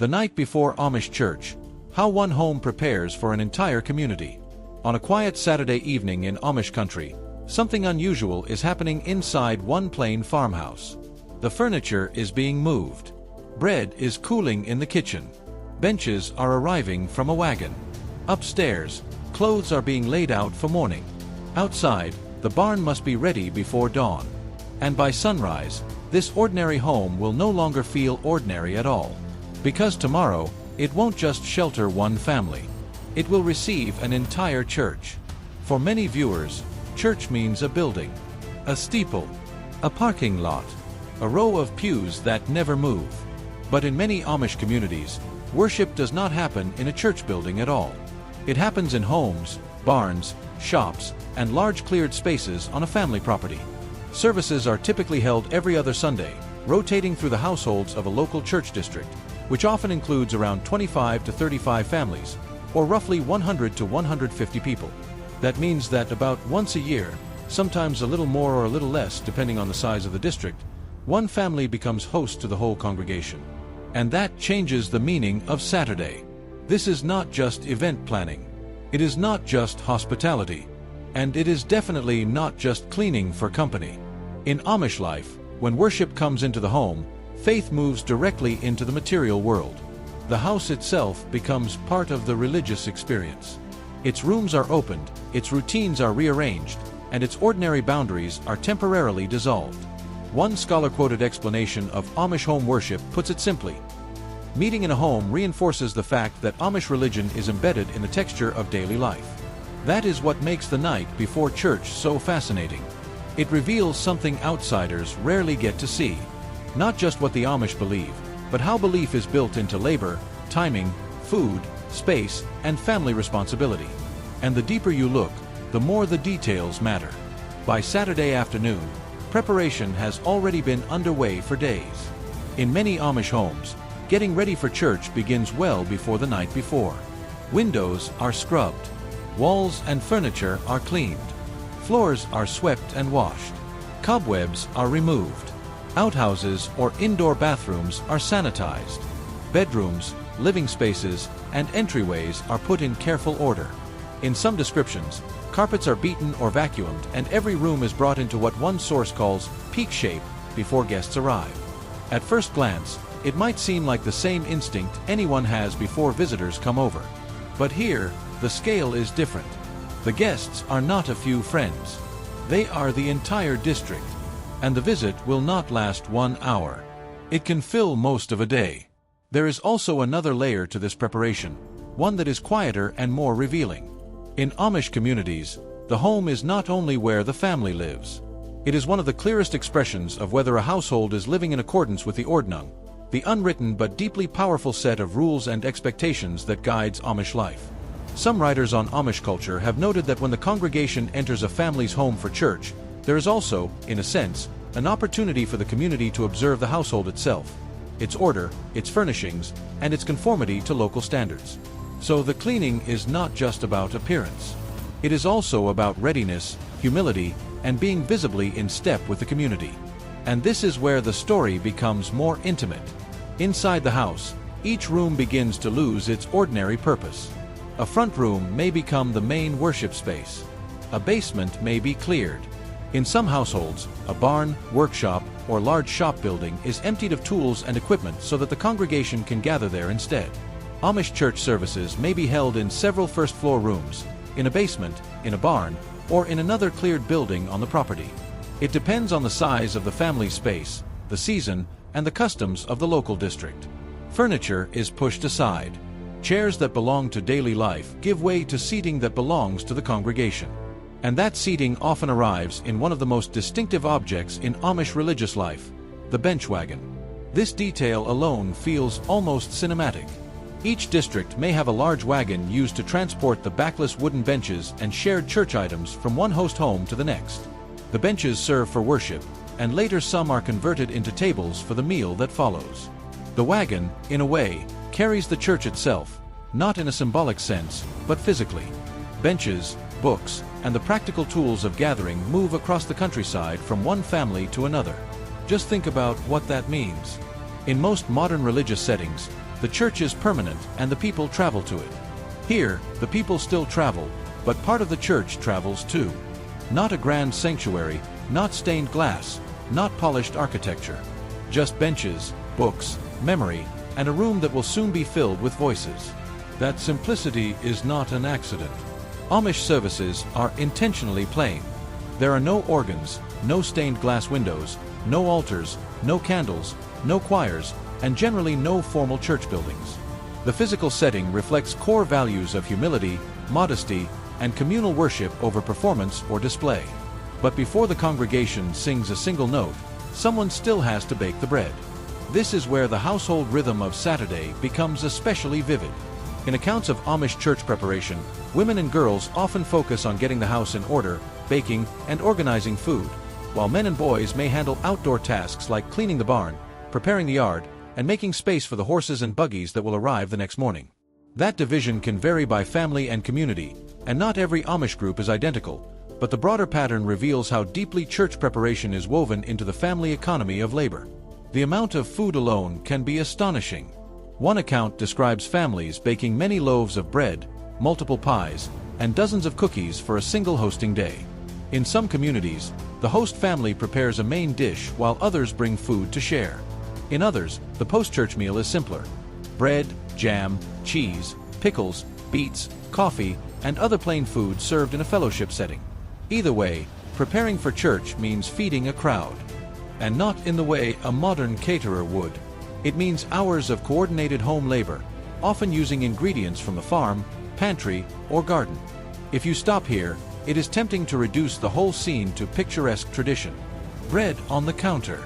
The night before Amish church. How one home prepares for an entire community. On a quiet Saturday evening in Amish country, something unusual is happening inside one plain farmhouse. The furniture is being moved. Bread is cooling in the kitchen. Benches are arriving from a wagon. Upstairs, clothes are being laid out for morning. Outside, the barn must be ready before dawn. And by sunrise, this ordinary home will no longer feel ordinary at all. Because tomorrow, it won't just shelter one family. It will receive an entire church. For many viewers, church means a building, a steeple, a parking lot, a row of pews that never move. But in many Amish communities, worship does not happen in a church building at all. It happens in homes, barns, shops, and large cleared spaces on a family property. Services are typically held every other Sunday, rotating through the households of a local church district, which often includes around 25 to 35 families, or roughly 100 to 150 people. That means that about once a year, sometimes a little more or a little less depending on the size of the district, one family becomes host to the whole congregation. And that changes the meaning of Saturday. This is not just event planning. It is not just hospitality. And it is definitely not just cleaning for company. In Amish life, when worship comes into the home, faith moves directly into the material world. The house itself becomes part of the religious experience. Its rooms are opened, its routines are rearranged, and its ordinary boundaries are temporarily dissolved. One scholar-quoted explanation of Amish home worship puts it simply: meeting in a home reinforces the fact that Amish religion is embedded in the texture of daily life. That is what makes the night before church so fascinating. It reveals something outsiders rarely get to see. Not just what the Amish believe, but how belief is built into labor, timing, food, space, and family responsibility. And the deeper you look, the more the details matter. By Saturday afternoon, preparation has already been underway for days. In many Amish homes, getting ready for church begins well before the night before. Windows are scrubbed. Walls and furniture are cleaned. Floors are swept and washed. Cobwebs are removed. Outhouses or indoor bathrooms are sanitized. Bedrooms, living spaces, and entryways are put in careful order. In some descriptions, carpets are beaten or vacuumed and every room is brought into what one source calls peak shape before guests arrive. At first glance, it might seem like the same instinct anyone has before visitors come over. But here, the scale is different. The guests are not a few friends. They are the entire district. And the visit will not last 1 hour. It can fill most of a day. There is also another layer to this preparation, one that is quieter and more revealing. In Amish communities, the home is not only where the family lives. It is one of the clearest expressions of whether a household is living in accordance with the Ordnung, the unwritten but deeply powerful set of rules and expectations that guides Amish life. Some writers on Amish culture have noted that when the congregation enters a family's home for church, there is also, in a sense, an opportunity for the community to observe the household itself, its order, its furnishings, and its conformity to local standards. So the cleaning is not just about appearance. It is also about readiness, humility, and being visibly in step with the community. And this is where the story becomes more intimate. Inside the house, each room begins to lose its ordinary purpose. A front room may become the main worship space. A basement may be cleared. In some households, a barn, workshop, or large shop building is emptied of tools and equipment so that the congregation can gather there instead. Amish church services may be held in several first-floor rooms, in a basement, in a barn, or in another cleared building on the property. It depends on the size of the family space, the season, and the customs of the local district. Furniture is pushed aside. Chairs that belong to daily life give way to seating that belongs to the congregation. And that seating often arrives in one of the most distinctive objects in Amish religious life, the bench wagon. This detail alone feels almost cinematic. Each district may have a large wagon used to transport the backless wooden benches and shared church items from one host home to the next. The benches serve for worship, and later some are converted into tables for the meal that follows. The wagon, in a way, carries the church itself, not in a symbolic sense, but physically. Benches, books, and the practical tools of gathering move across the countryside from one family to another. Just think about what that means. In most modern religious settings, The church is permanent and the people travel to it. Here, the people still travel, but part of the church travels too. Not a grand sanctuary, not stained glass, not polished architecture. Just benches, books, memory, and a room that will soon be filled with voices. That simplicity is not an accident. Amish services are intentionally plain. There are no organs, no stained glass windows, no altars, no candles, no choirs, and generally no formal church buildings. The physical setting reflects core values of humility, modesty, and communal worship over performance or display. But before the congregation sings a single note, someone still has to bake the bread. This is where the household rhythm of Saturday becomes especially vivid. In accounts of Amish church preparation, women and girls often focus on getting the house in order, baking, and organizing food, while men and boys may handle outdoor tasks like cleaning the barn, preparing the yard, and making space for the horses and buggies that will arrive the next morning. That division can vary by family and community, and not every Amish group is identical, but the broader pattern reveals how deeply church preparation is woven into the family economy of labor. The amount of food alone can be astonishing. One account describes families baking many loaves of bread, multiple pies, and dozens of cookies for a single hosting day. In some communities, the host family prepares a main dish while others bring food to share. In others, the post-church meal is simpler. Bread, jam, cheese, pickles, beets, coffee, and other plain food served in a fellowship setting. Either way, preparing for church means feeding a crowd. And not in the way a modern caterer would. It means hours of coordinated home labor, often using ingredients from the farm, pantry, or garden. If you stop here, it is tempting to reduce the whole scene to picturesque tradition. Bread on the counter,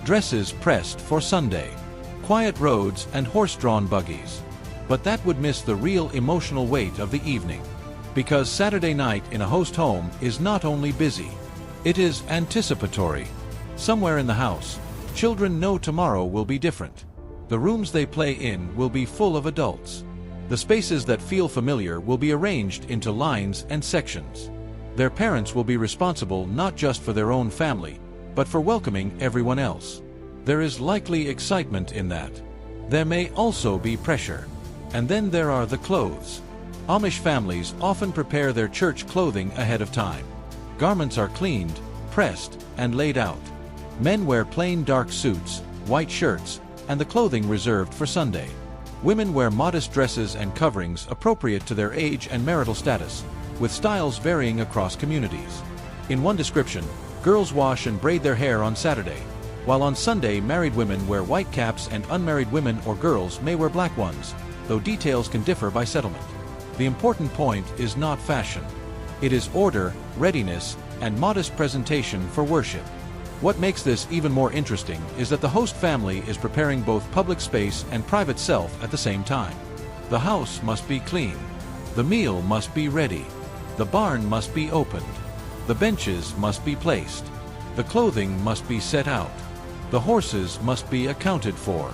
dresses pressed for Sunday, quiet roads and horse-drawn buggies. But that would miss the real emotional weight of the evening. Because Saturday night in a host home is not only busy, it is anticipatory. Somewhere in the house, children know tomorrow will be different. The rooms they play in will be full of adults. The spaces that feel familiar will be arranged into lines and sections. Their parents will be responsible not just for their own family, but for welcoming everyone else. There is likely excitement in that. There may also be pressure. And then there are the clothes. Amish families often prepare their church clothing ahead of time. Garments are cleaned, pressed, and laid out. Men wear plain dark suits, white shirts, and the clothing reserved for Sunday. Women wear modest dresses and coverings appropriate to their age and marital status, with styles varying across communities. In one description, girls wash and braid their hair on Saturday, while on Sunday married women wear white caps and unmarried women or girls may wear black ones, though details can differ by settlement. The important point is not fashion. It is order, readiness, and modest presentation for worship. What makes this even more interesting is that the host family is preparing both public space and private self at the same time. The house must be clean. The meal must be ready. The barn must be opened. The benches must be placed. The clothing must be set out. The horses must be accounted for.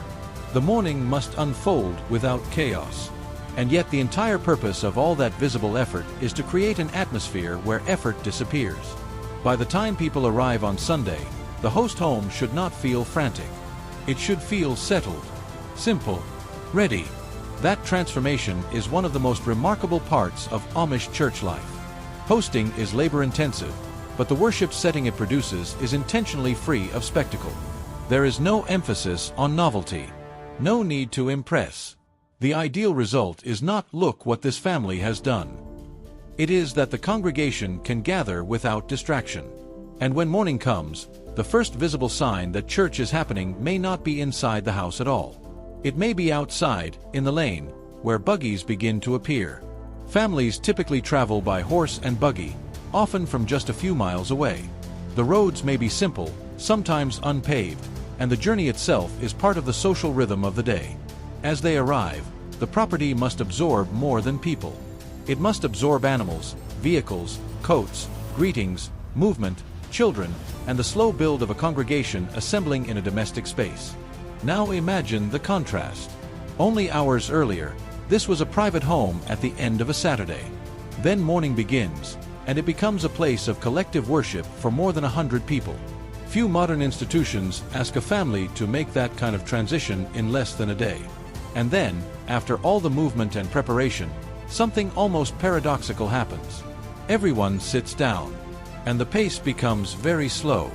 The morning must unfold without chaos. And yet the entire purpose of all that visible effort is to create an atmosphere where effort disappears. By the time people arrive on Sunday, the host home should not feel frantic. It should feel settled, simple, ready. That transformation is one of the most remarkable parts of Amish church life. Hosting is labor-intensive, but the worship setting it produces is intentionally free of spectacle. There is no emphasis on novelty, no need to impress. The ideal result is not "look what this family has done." It is that the congregation can gather without distraction. And when morning comes, the first visible sign that church is happening may not be inside the house at all. It may be outside, in the lane, where buggies begin to appear. Families typically travel by horse and buggy, often from just a few miles away. The roads may be simple, sometimes unpaved, and the journey itself is part of the social rhythm of the day. As they arrive, the property must absorb more than people. It must absorb animals, vehicles, coats, greetings, movement, children, and the slow build of a congregation assembling in a domestic space. Now imagine the contrast. Only hours earlier, this was a private home at the end of a Saturday. Then morning begins, and it becomes a place of collective worship for more than 100 people. Few modern institutions ask a family to make that kind of transition in less than a day. And then, after all the movement and preparation, something almost paradoxical happens. Everyone sits down, and the pace becomes very slow.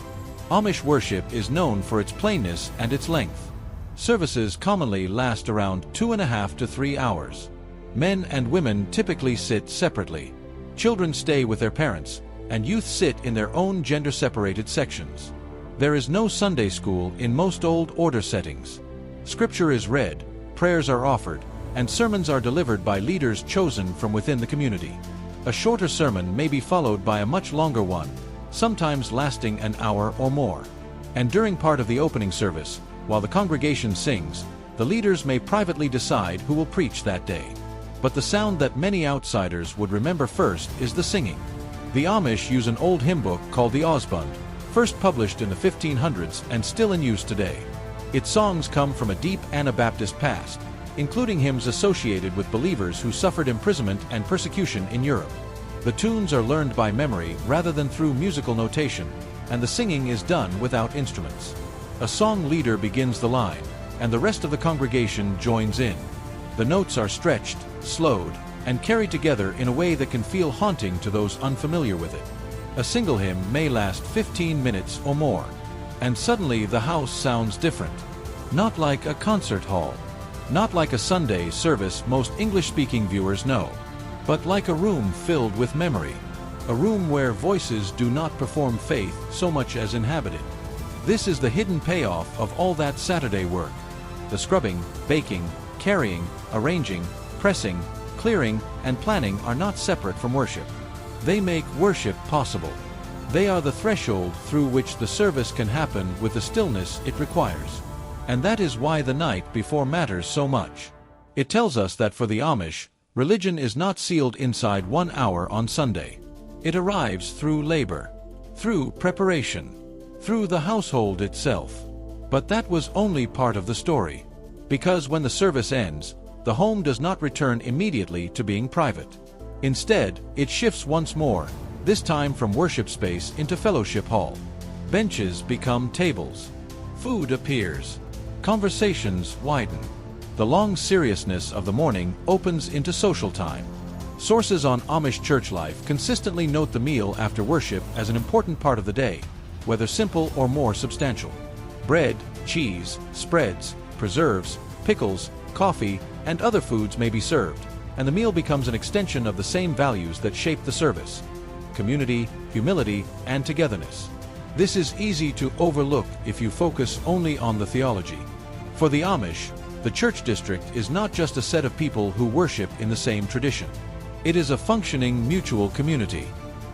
Amish worship is known for its plainness and its length. Services commonly last around 2.5 to 3 hours. Men and women typically sit separately. Children stay with their parents, and youth sit in their own gender-separated sections. There is no Sunday school in most old order settings. Scripture is read, prayers are offered, and sermons are delivered by leaders chosen from within the community. A shorter sermon may be followed by a much longer one, sometimes lasting an hour or more. And during part of the opening service, while the congregation sings, the leaders may privately decide who will preach that day. But the sound that many outsiders would remember first is the singing. The Amish use an old hymn book called the Ausbund, first published in the 1500s and still in use today. Its songs come from a deep Anabaptist past, including hymns associated with believers who suffered imprisonment and persecution in Europe. The tunes are learned by memory rather than through musical notation, and the singing is done without instruments. A song leader begins the line, and the rest of the congregation joins in. The notes are stretched, slowed, and carried together in a way that can feel haunting to those unfamiliar with it. A single hymn may last 15 minutes or more, and suddenly the house sounds different. Not like a concert hall, not like a Sunday service most English-speaking viewers know, but like a room filled with memory, a room where voices do not perform faith so much as inhabit it. This is the hidden payoff of all that Saturday work. The scrubbing, baking, carrying, arranging, pressing, clearing, and planning are not separate from worship. They make worship possible. They are the threshold through which the service can happen with the stillness it requires. And that is why the night before matters so much. It tells us that for the Amish, religion is not sealed inside 1 hour on Sunday. It arrives through labor, through preparation, through the household itself. But that was only part of the story. Because when the service ends, the home does not return immediately to being private. Instead, it shifts once more, this time from worship space into fellowship hall. Benches become tables. Food appears. Conversations widen. The long seriousness of the morning opens into social time. Sources on Amish church life consistently note the meal after worship as an important part of the day, whether simple or more substantial. Bread, cheese, spreads, preserves, pickles, coffee, and other foods may be served, and the meal becomes an extension of the same values that shape the service: community, humility, and togetherness. This is easy to overlook if you focus only on the theology. For the Amish, the church district is not just a set of people who worship in the same tradition. It is a functioning mutual community.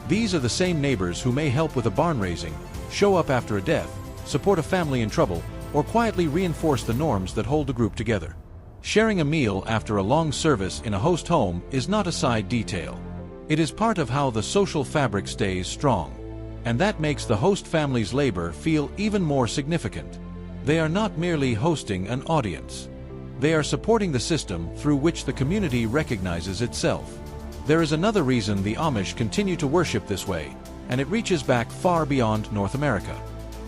These are the same neighbors who may help with a barn raising, show up after a death, support a family in trouble, or quietly reinforce the norms that hold the group together. Sharing a meal after a long service in a host home is not a side detail. It is part of how the social fabric stays strong. And that makes the host family's labor feel even more significant. They are not merely hosting an audience. They are supporting the system through which the community recognizes itself. There is another reason the Amish continue to worship this way, and it reaches back far beyond North America.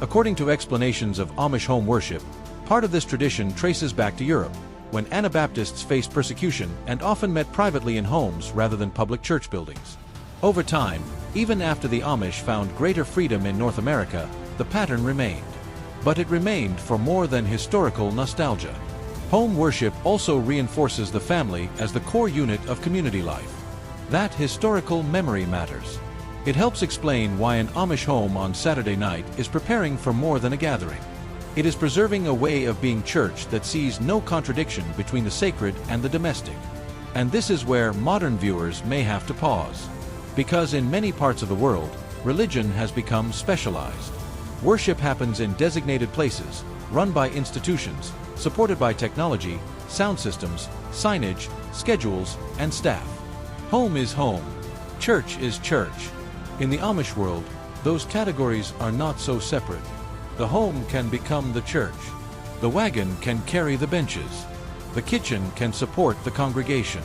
According to explanations of Amish home worship, part of this tradition traces back to Europe, when Anabaptists faced persecution and often met privately in homes rather than public church buildings. Over time, even after the Amish found greater freedom in North America, the pattern remained. But it remained for more than historical nostalgia. Home worship also reinforces the family as the core unit of community life. That historical memory matters. It helps explain why an Amish home on Saturday night is preparing for more than a gathering. It is preserving a way of being church that sees no contradiction between the sacred and the domestic. And this is where modern viewers may have to pause. Because in many parts of the world, religion has become specialized. Worship happens in designated places, run by institutions, supported by technology, sound systems, signage, schedules, and staff. Home is home. Church is church. In the Amish world, those categories are not so separate. The home can become the church. The wagon can carry the benches. The kitchen can support the congregation.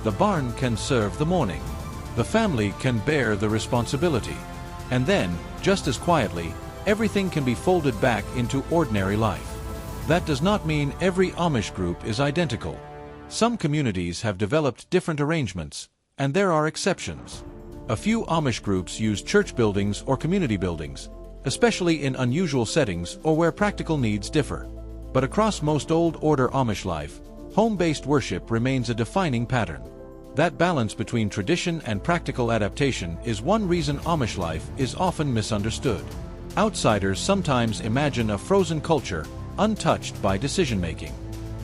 The barn can serve the morning. The family can bear the responsibility. And then, just as quietly, everything can be folded back into ordinary life. That does not mean every Amish group is identical. Some communities have developed different arrangements, and there are exceptions. A few Amish groups use church buildings or community buildings, especially in unusual settings or where practical needs differ. But across most Old Order Amish life, home-based worship remains a defining pattern. That balance between tradition and practical adaptation is one reason Amish life is often misunderstood. Outsiders sometimes imagine a frozen culture, untouched by decision-making.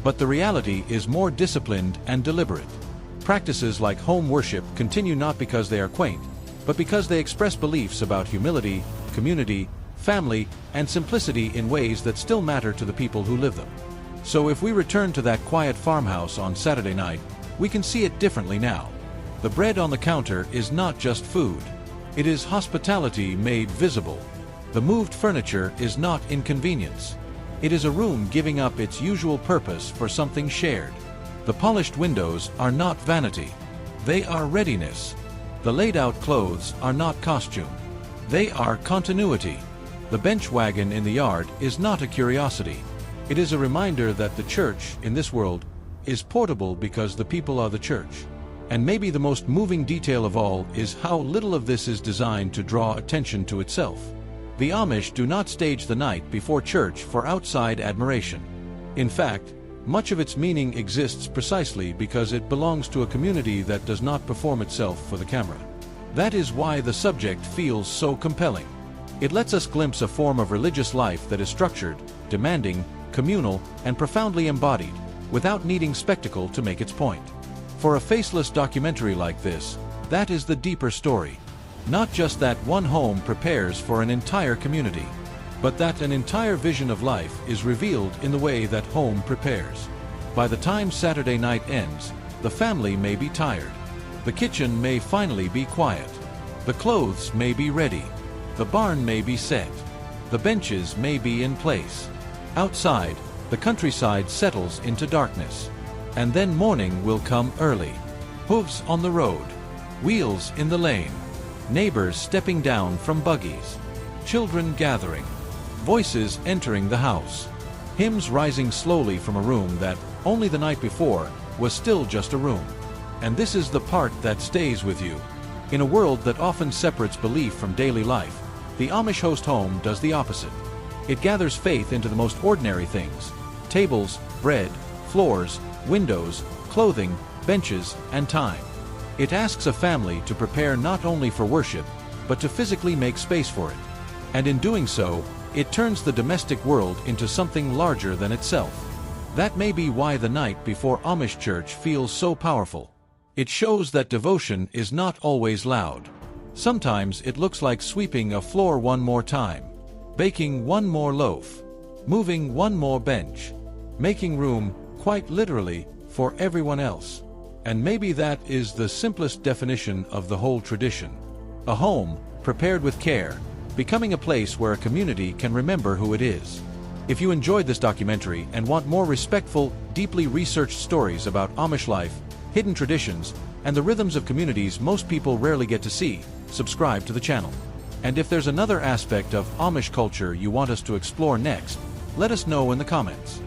But the reality is more disciplined and deliberate. Practices like home worship continue not because they are quaint, but because they express beliefs about humility, community, family, and simplicity in ways that still matter to the people who live them. So if we return to that quiet farmhouse on Saturday night, we can see it differently now. The bread on the counter is not just food. It is hospitality made visible. The moved furniture is not inconvenience. It is a room giving up its usual purpose for something shared. The polished windows are not vanity. They are readiness. The laid-out clothes are not costume. They are continuity. The bench wagon in the yard is not a curiosity. It is a reminder that the church, in this world, is portable because the people are the church. And maybe the most moving detail of all is how little of this is designed to draw attention to itself. The Amish do not stage the night before church for outside admiration. In fact, much of its meaning exists precisely because it belongs to a community that does not perform itself for the camera. That is why the subject feels so compelling. It lets us glimpse a form of religious life that is structured, demanding, communal, and profoundly embodied, without needing spectacle to make its point. For a faceless documentary like this, that is the deeper story. Not just that one home prepares for an entire community, but that an entire vision of life is revealed in the way that home prepares. By the time Saturday night ends, the family may be tired. The kitchen may finally be quiet. The clothes may be ready. The barn may be set. The benches may be in place. Outside, the countryside settles into darkness. And then morning will come early. Hooves on the road. Wheels in the lane. Neighbors stepping down from buggies. Children gathering. Voices entering the house. Hymns rising slowly from a room that, only the night before, was still just a room. And this is the part that stays with you. In a world that often separates belief from daily life, the Amish host home does the opposite. It gathers faith into the most ordinary things: tables, bread, floors, windows, clothing, benches, and time. It asks a family to prepare not only for worship, but to physically make space for it. And in doing so, it turns the domestic world into something larger than itself. That may be why the night before Amish church feels so powerful. It shows that devotion is not always loud. Sometimes it looks like sweeping a floor one more time, baking one more loaf, moving one more bench, making room, quite literally, for everyone else. And maybe that is the simplest definition of the whole tradition. A home, prepared with care, becoming a place where a community can remember who it is. If you enjoyed this documentary and want more respectful, deeply researched stories about Amish life, hidden traditions, and the rhythms of communities most people rarely get to see, subscribe to the channel. And if there's another aspect of Amish culture you want us to explore next, let us know in the comments.